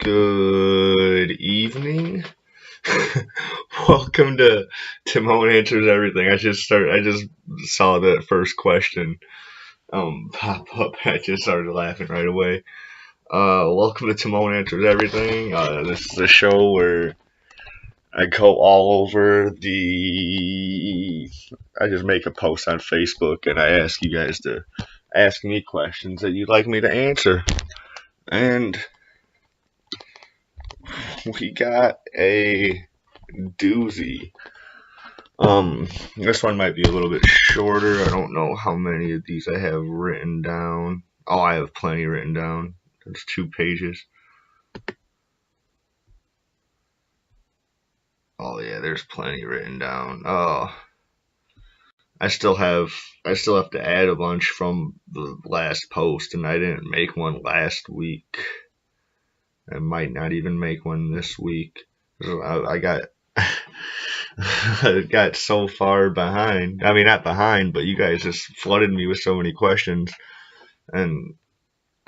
Good evening. Welcome to Timone Answers Everything. I just saw that first question pop up. I just started laughing right away. Welcome to Timone Answers Everything. This is a show where I go all over I just make a post on Facebook and I ask you guys to ask me questions that you'd like me to answer. And we got a doozy. This one might be a little bit shorter. I don't know how many of these I have written down. Oh, I have plenty written down. There's 2 pages. Oh yeah, there's plenty written down. Oh, I still have to add a bunch from the last post, and I didn't make one last week. I might not even make one this week. I got I got so far behind. I mean, not behind, but you guys just flooded me with so many questions, and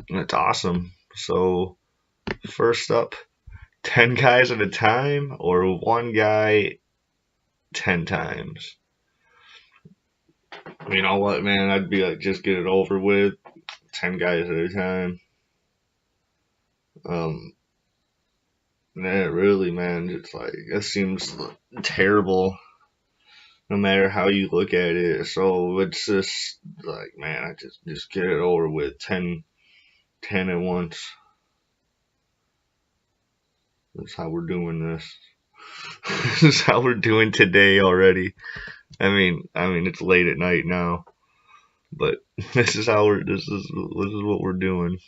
it's awesome. So, first up, 10 guys at a time or one guy 10 times? You know what, man? I'd be like, just get it over with. 10 guys at a time. Really, man, it's like, it seems terrible no matter how you look at it. So it's just like, man, I just get it over with. 10 at once. That's how we're doing this. This is how we're doing today already. I mean, it's late at night now, but this is what we're doing.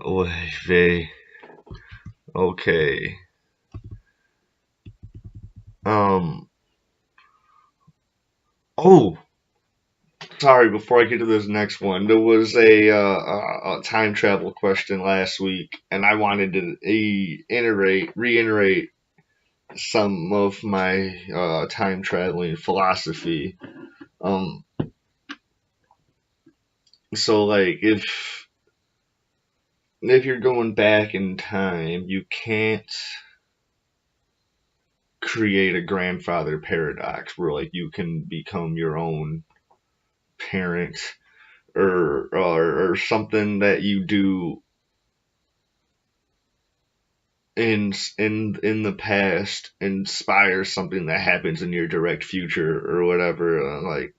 Oy vey. Okay. Oh, sorry. Before I get to this next one, there was a time travel question last week, and I wanted to reiterate some of my time traveling philosophy. So like if you're going back in time, you can't create a grandfather paradox where like you can become your own parent or something that you do in the past inspires something that happens in your direct future or whatever. Like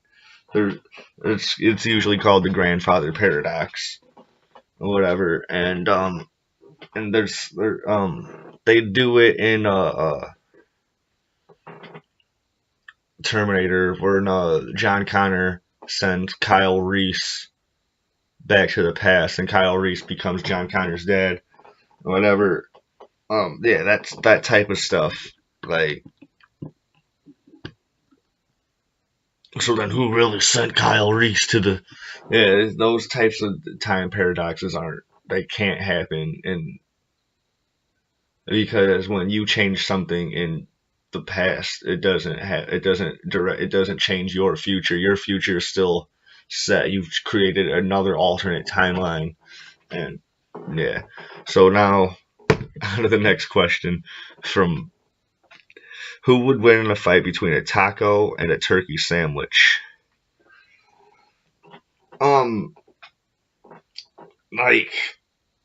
there's it's usually called the grandfather paradox or whatever, and they do it in Terminator where John Connor sends Kyle Reese back to the past, and Kyle Reese becomes John Connor's dad, or whatever. Yeah, that's that type of stuff. Like, so then who really sent Kyle Reese to the? Yeah, those types of time paradoxes they can't happen, and because when you change something in the past, it doesn't change your future. Your future is still set. You've created another alternate timeline, and yeah. So now on to the next question from who would win in a fight between a taco and a turkey sandwich? Um, like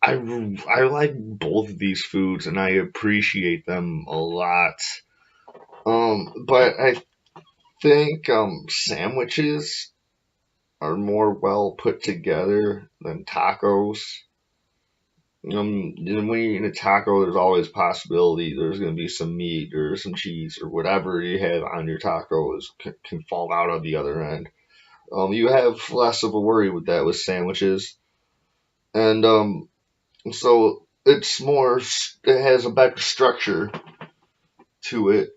I like both of these foods and I appreciate them a lot. But I think sandwiches are more well put together than tacos. When you eat a taco, there's always possibility there's going to be some meat or some cheese or whatever you have on your tacos can fall out of the other end. You have less of a worry with that with sandwiches, and so it has a better structure to it.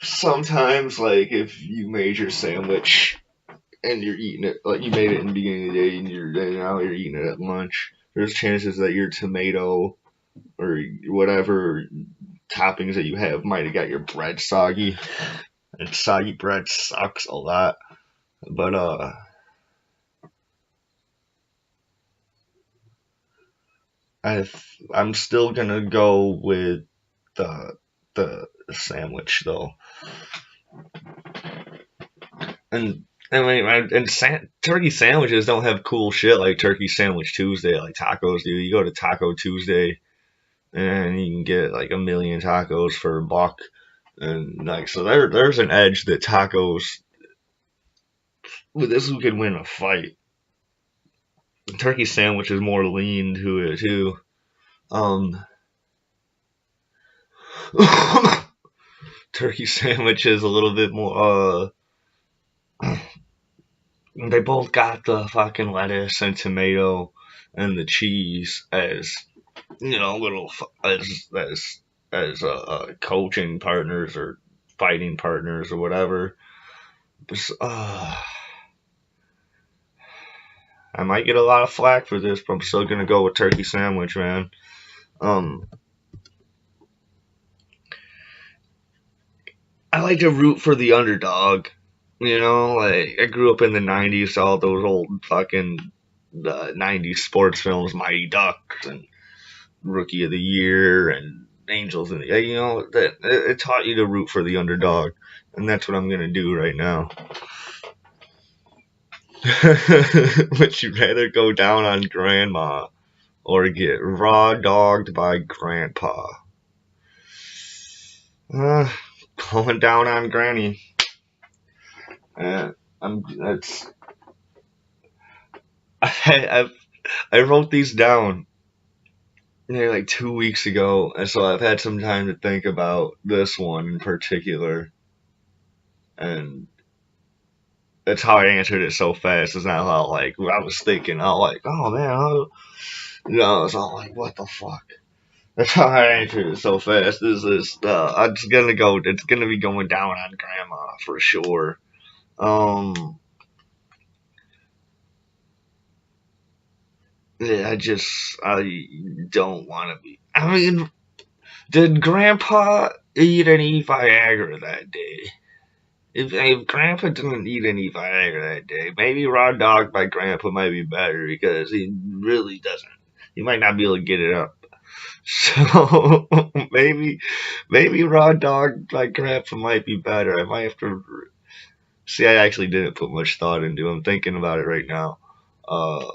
Sometimes, like if you made your sandwich and you're eating it, like you made it in the beginning of the day and now you're eating it at lunch, there's chances that your tomato or whatever toppings that you have might have got your bread soggy. And soggy bread sucks a lot. But I'm still gonna go with the the sandwich though, and turkey sandwiches don't have cool shit like Turkey Sandwich Tuesday, like tacos do. You go to Taco Tuesday, and you can get like a million tacos for $1, and like so there's an edge that tacos. Well, this who could win a fight. Turkey sandwich is more lean to it too. Um, Turkey sandwich is a little bit more. They both got the fucking lettuce and tomato and the cheese as little as coaching partners or fighting partners or whatever. I might get a lot of flack for this, but I'm still gonna go with turkey sandwich, man. Um, I like to root for the underdog. Like I grew up in the '90s, all those old fucking '90s sports films, Mighty Ducks and Rookie of the Year and Angels, and that it taught you to root for the underdog, and that's what I'm gonna do right now. Would you rather go down on grandma or get raw dogged by grandpa? Uh, Going down on granny. Uh, I'm that's I, I wrote these down like 2 weeks ago, and so I've had some time to think about this one in particular, and that's how I answered it so fast. It's not how like I was thinking. I was like, oh man, it's all like, what the fuck. That's how I answered it so fast. This is I'm just gonna go. It's gonna be going down on grandma for sure. Um, yeah, I don't want to be. I mean, did Grandpa eat any Viagra that day? If Grandpa didn't eat any Viagra that day, maybe raw dog by Grandpa might be better because he really doesn't. He might not be able to get it up. So maybe raw dog by Grandpa might be better. I might have to see. I actually didn't put much thought into it. I'm thinking about it right now. Uh,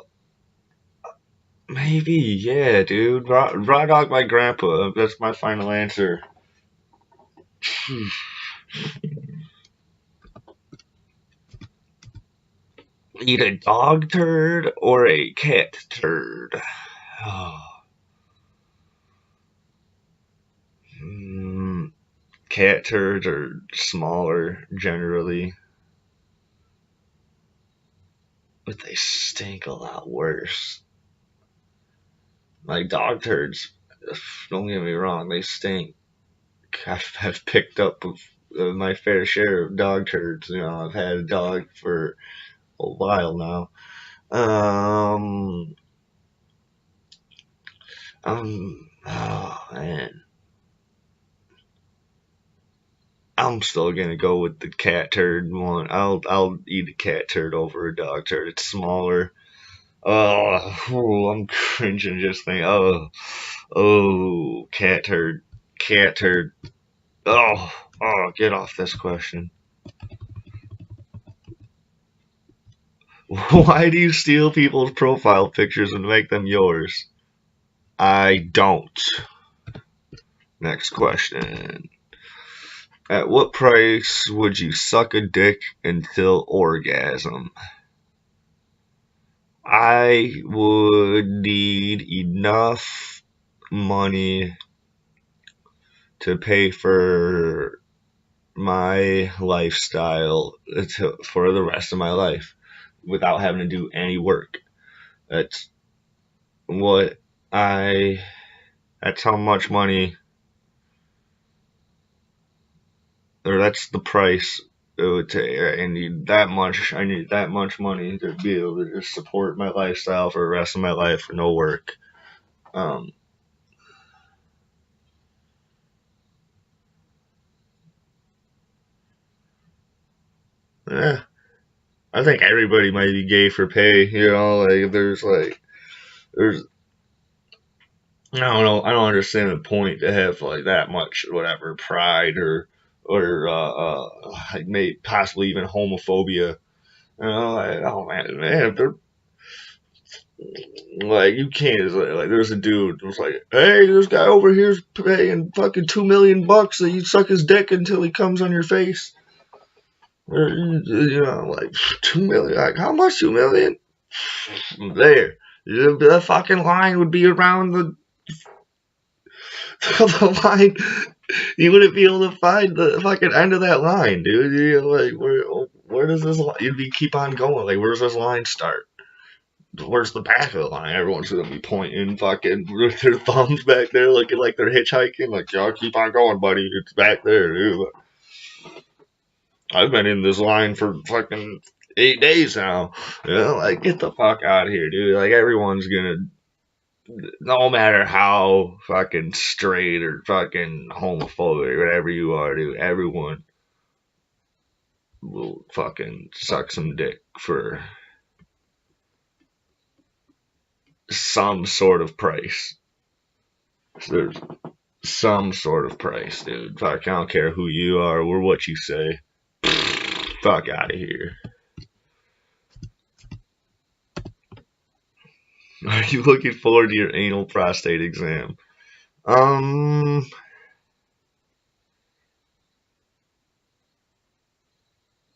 Maybe, yeah, dude. Raw dog by Grandpa. That's my final answer. Eat a dog turd or a cat turd? Oh, mm, cat turds are smaller generally, but they stink a lot worse. Like dog turds, don't get me wrong, they stink. I've picked up my fair share of dog turds. I've had a dog for a while now. Um, oh man, I'm still gonna go with the cat turd one. I'll eat a cat turd over a dog turd. It's smaller. Oh, I'm cringing just thinking. Cat turd, cat turd. Get off this question. Why do you steal people's profile pictures and make them yours? I don't. Next question. At what price would you suck a dick until orgasm? I would need enough money to pay for my lifestyle for the rest of my life without having to do any work. That's what I. That's how much money, or that's the price it would take. I need that much. I need that much money to be able to just support my lifestyle for the rest of my life for no work. Um, yeah, I think everybody might be gay for pay. Like there's I don't know. I don't understand the point to have like that much whatever pride or like maybe possibly even homophobia. You know, like, oh man, if they're like you can't like there's a dude who's like, hey, this guy over here's paying fucking $2 million that you suck his dick until he comes on your face. Or, you know, like 2 million. Like how much 2 million? There, the fucking line would be around the line. You wouldn't be able to find the fucking end of that line, dude. You're like, where does this line? You'd be keep on going. Like, where's this line start? Where's the back of the line? Everyone's gonna be pointing fucking with their thumbs back there, looking like they're hitchhiking. Like, y'all keep on going, buddy. It's back there, dude. I've been in this line for fucking 8 days now. You know, like, get the fuck out of here, dude. Like, everyone's gonna, no matter how fucking straight or fucking homophobic, whatever you are, dude, everyone will fucking suck some dick for some sort of price. There's some sort of price, dude. Fuck, I don't care who you are or what you say. Fuck out of here. Are you looking forward to your anal prostate exam? Um,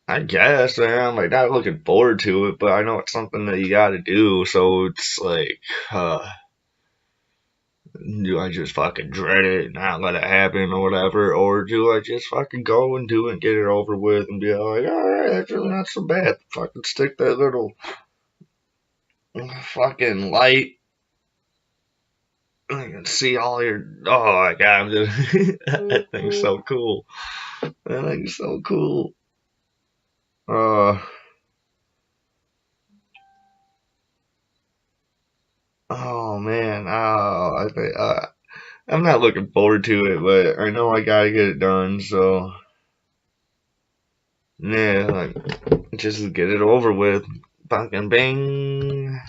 I guess I am. Like, not looking forward to it, but I know it's something that you gotta do, so it's like, do I just fucking dread it and not let it happen or whatever? Or do I just fucking go and do it and get it over with and be like, alright, that's really not so bad. Fucking stick that little fucking light. I can see all your. Oh my god, I'm just. That thing's so cool. That thing's so cool. Uh. Oh man. Oh, I think. I'm not looking forward to it, but I know I gotta get it done. So yeah, like just get it over with. Fucking bang.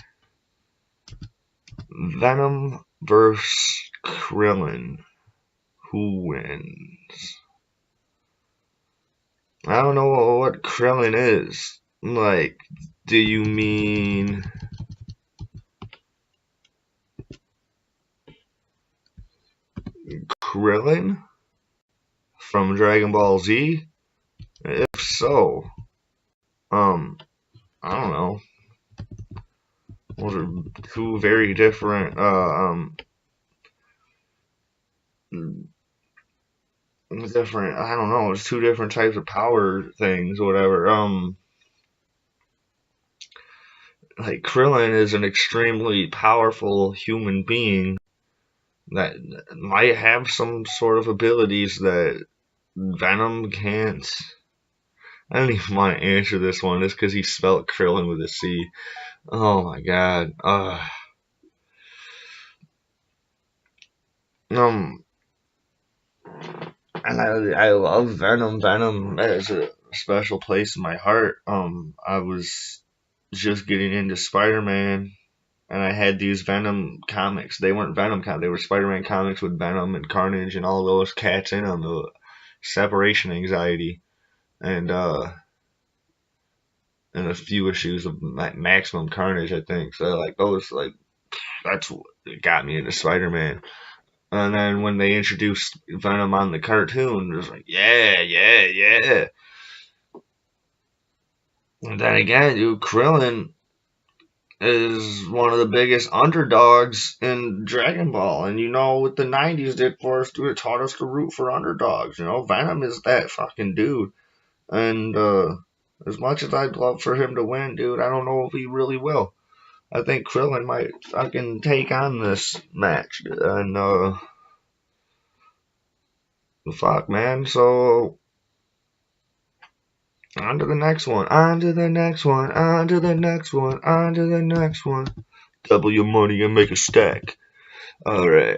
Venom versus Krillin. Who wins? I don't know what Krillin is. Like, do you mean Krillin from Dragon Ball Z? If so, um, I don't know. Those are two very different, different. I don't know. It's two different types of power things, or whatever. Like Krillin is an extremely powerful human being that might have some sort of abilities that Venom can't. I don't even want to answer this one just because he spelled Krillin with a C. Oh my god. Um, and I love Venom. Venom has a special place in my heart. I was just getting into Spider-Man, and I had these Venom comics. They weren't Venom comics. They were Spider-Man comics with Venom and Carnage and all those cats in them. The separation anxiety and a few issues of Maximum Carnage, I think. So like those, like that's what got me into Spider-Man. And then when they introduced Venom on the cartoon, it was like, yeah, yeah, yeah. And then again, dude, Krillin is one of the biggest underdogs in Dragon Ball. And you know what the 90s did for us, dude? It taught us to root for underdogs. You know, Venom is that fucking dude. And as much as I'd love for him to win, dude, I don't know if he really will. I think Krillin might fucking take on this match. And, fuck, man. So, on to the next one. On to the next one. On to the next one. On to the next one. Double your money and make a stack. Alright,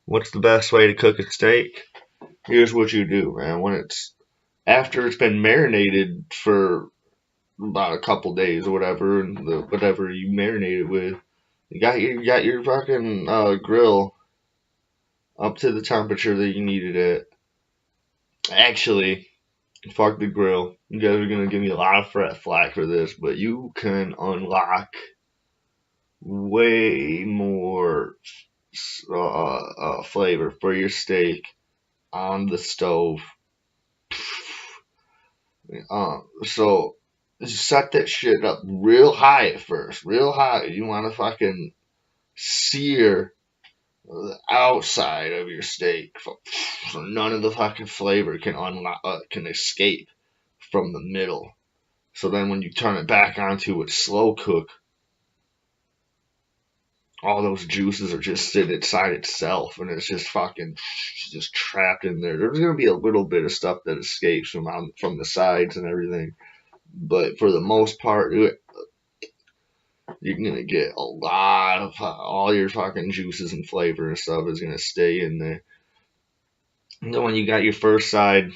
what's the best way to cook a steak? Here's what you do, man. When it's after it's been marinated for about a couple days or whatever, and whatever you marinate it with, You got your fucking grill up to the temperature that you needed it. Actually, fuck the grill. You guys are gonna give me a lot of flack for this, but you can unlock way more flavor for your steak on the stove. So set that shit up real high at first, real high. You want to fucking sear the outside of your steak, so none of the fucking flavor can escape from the middle. So then when you turn it back onto its slow cook, all those juices are just sitting inside itself, and it's just fucking just trapped in there. There's gonna be a little bit of stuff that escapes from the sides and everything, but for the most part, you're gonna get a lot of all your fucking juices and flavor and stuff is gonna stay in there. And then when you got your first side,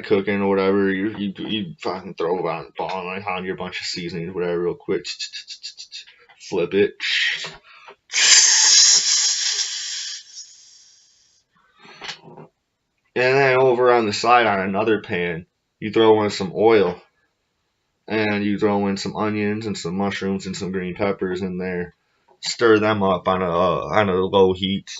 cooking or whatever, you fucking throw on your bunch of seasonings, whatever, real quick. Flip it. And then over on the side on another pan, you throw in some oil, and you throw in some onions and some mushrooms and some green peppers in there. Stir them up on a low heat.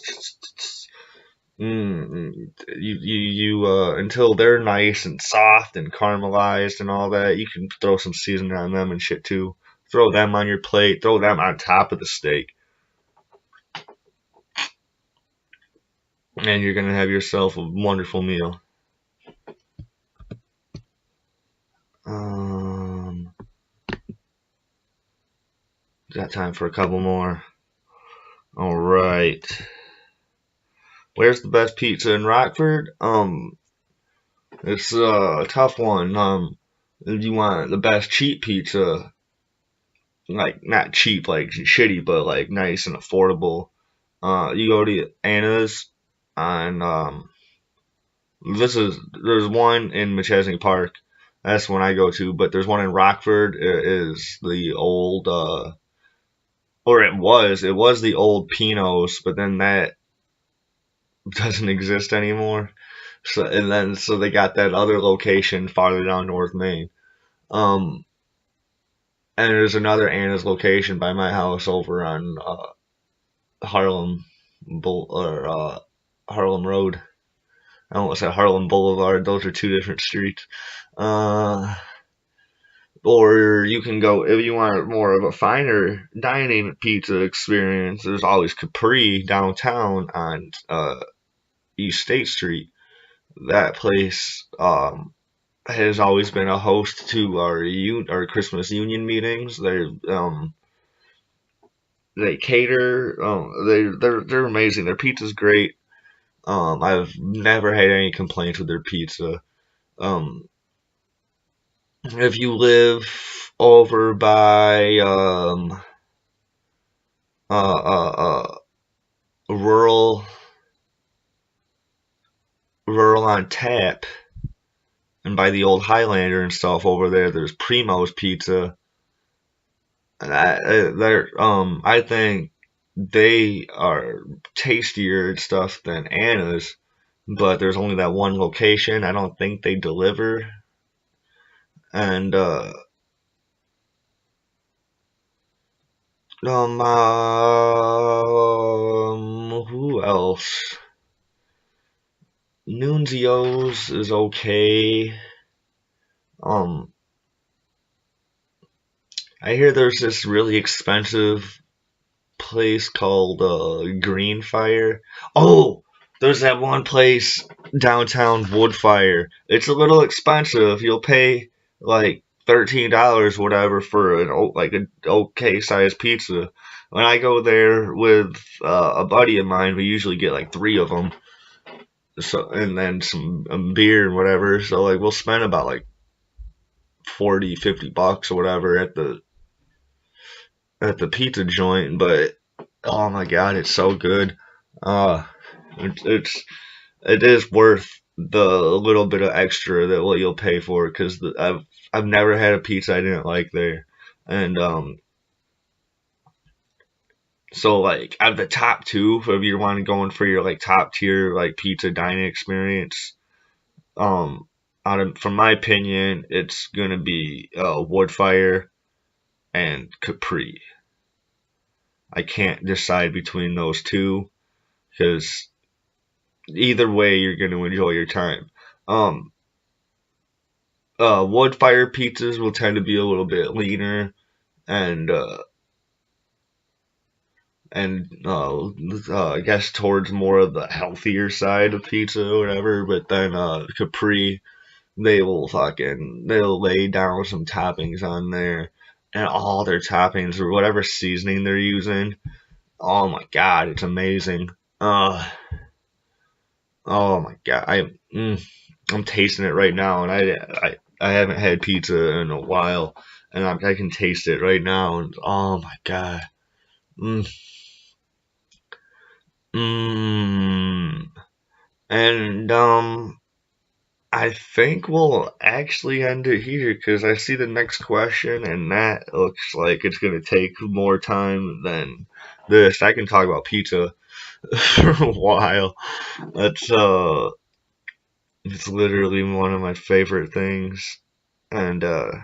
Until they're nice and soft and caramelized and all that. You can throw some seasoning on them and shit too. Throw them on your plate. Throw them on top of the steak, and you're gonna have yourself a wonderful meal. Got time for a couple more. All right. Where's the best pizza in Rockford? It's a tough one. If you want the best cheap pizza, like not cheap, like shitty, but like nice and affordable, you go to Anna's on there's one in McChesney Park. That's one I go to, but there's one in Rockford. It is the old or it was the old Pino's, but then that doesn't exist anymore. So they got that other location farther down North Main. And there's another Anna's location by my house over on Harlem Harlem Road. I almost said Harlem Boulevard. Those are two different streets. Or you can go, if you want more of a finer dining pizza experience, there's always Capri downtown on East State Street. That place has always been a host to our Christmas Union meetings. They cater. They're amazing. Their pizza's great. I've never had any complaints with their pizza. If you live over by rural on Tap and by the old Highlander and stuff over there, there's Primo's Pizza. And I think they are tastier and stuff than Anna's, but there's only that one location. I don't think they deliver. And who else? Nunzio's is okay. I hear there's this really expensive place called Green Fire. Oh, there's that one place downtown, Woodfire. It's a little expensive. You'll pay like $13 whatever for an okay sized pizza. When I go there with a buddy of mine, we usually get like 3 of them. So, and then some beer and whatever. So like we'll spend about like $40-50 or whatever at the pizza joint, but oh my god, it's so good. It is worth the little bit of extra that what you'll pay for, because I've never had a pizza I didn't like there. And so like out of the top two, if you want to go in for your like top tier like pizza dining experience, um from my opinion, it's gonna be Woodfire and Capri. I can't decide between those two because either way you're gonna enjoy your time. Um, Wood fire pizzas will tend to be a little bit leaner and I guess towards more of the healthier side of pizza or whatever. But then Capri, they'll lay down some toppings on there, and all their toppings or whatever seasoning they're using. Oh my god, it's amazing. Uh, oh my god, I'm tasting it right now, and I haven't had pizza in a while, and I can taste it right now, and oh my god, mm, mm. And I think we'll actually end it here because I see the next question, and that looks like it's gonna take more time than this. I can talk about pizza for a while. That's it's literally one of my favorite things, and oh,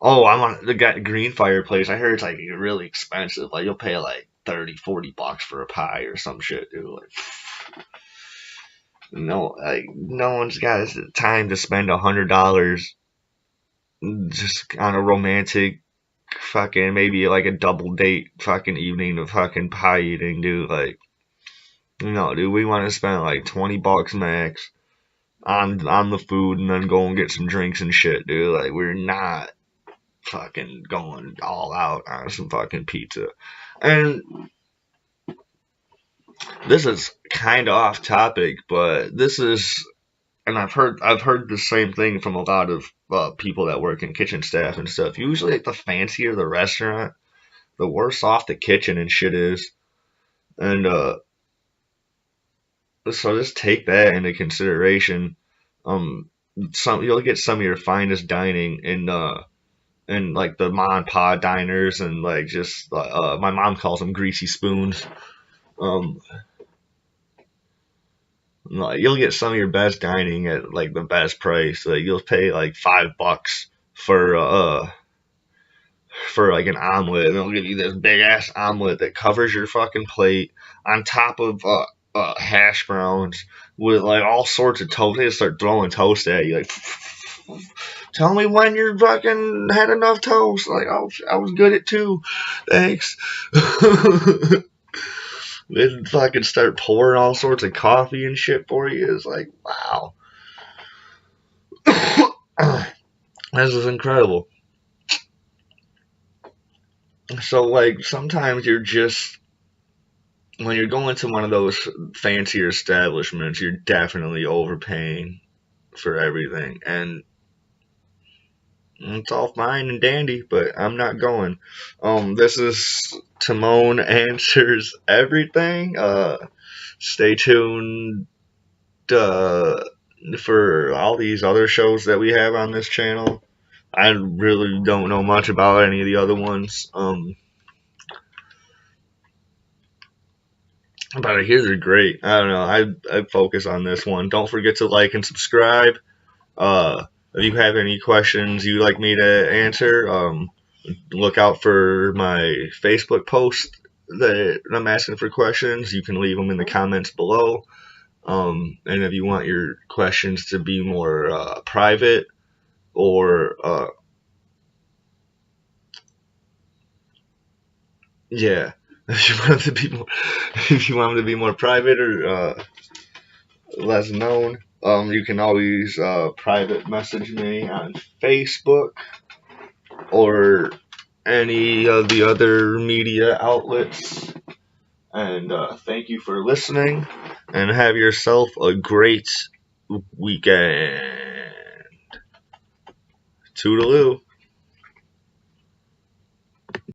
I'm on the green fireplace. I heard it's like really expensive. Like you'll pay like 30, $40 for a pie or some shit, dude. Like no one's got the time to spend $100 just on a romantic fucking maybe like a double date fucking evening of fucking pie eating, dude. Like no, dude, we want to spend like $20 max on the food and then go and get some drinks and shit, dude. Like we're not fucking going all out on some fucking pizza. And this is kind of off topic, but this is, and I've heard the same thing from a lot of people that work in kitchen staff and stuff. Usually, like the fancier the restaurant, the worse off the kitchen and shit is. And so just take that into consideration. Um, you'll get some of your finest dining in like the mom and pa diners and like just my mom calls them greasy spoons. Um, like you'll get some of your best dining at like the best price. Like you'll pay like $5 for like an omelet, and they'll give you this big ass omelet that covers your fucking plate on top of hash browns with like all sorts of toast. They just start throwing toast at you like. Tell me when you fucking had enough toast. Like, oh, I was good at two. Thanks. They fucking start pouring all sorts of coffee and shit for you. It's like, wow. This is incredible. So, like, sometimes you're just, when you're going to one of those fancier establishments, you're definitely overpaying for everything. And it's all fine and dandy, but I'm not going. This is Timone Answers Everything. Stay tuned for all these other shows that we have on this channel. I really don't know much about any of the other ones. But here's are great. I don't know. I focus on this one. Don't forget to like and subscribe. If you have any questions you'd like me to answer, look out for my Facebook post that I'm asking for questions. You can leave them in the comments below. And if you want your questions to be more private or yeah, if you want them to be more, if you want them to be more private or less known, you can always private message me on Facebook or any of the other media outlets. And thank you for listening, and have yourself a great weekend. Toodaloo.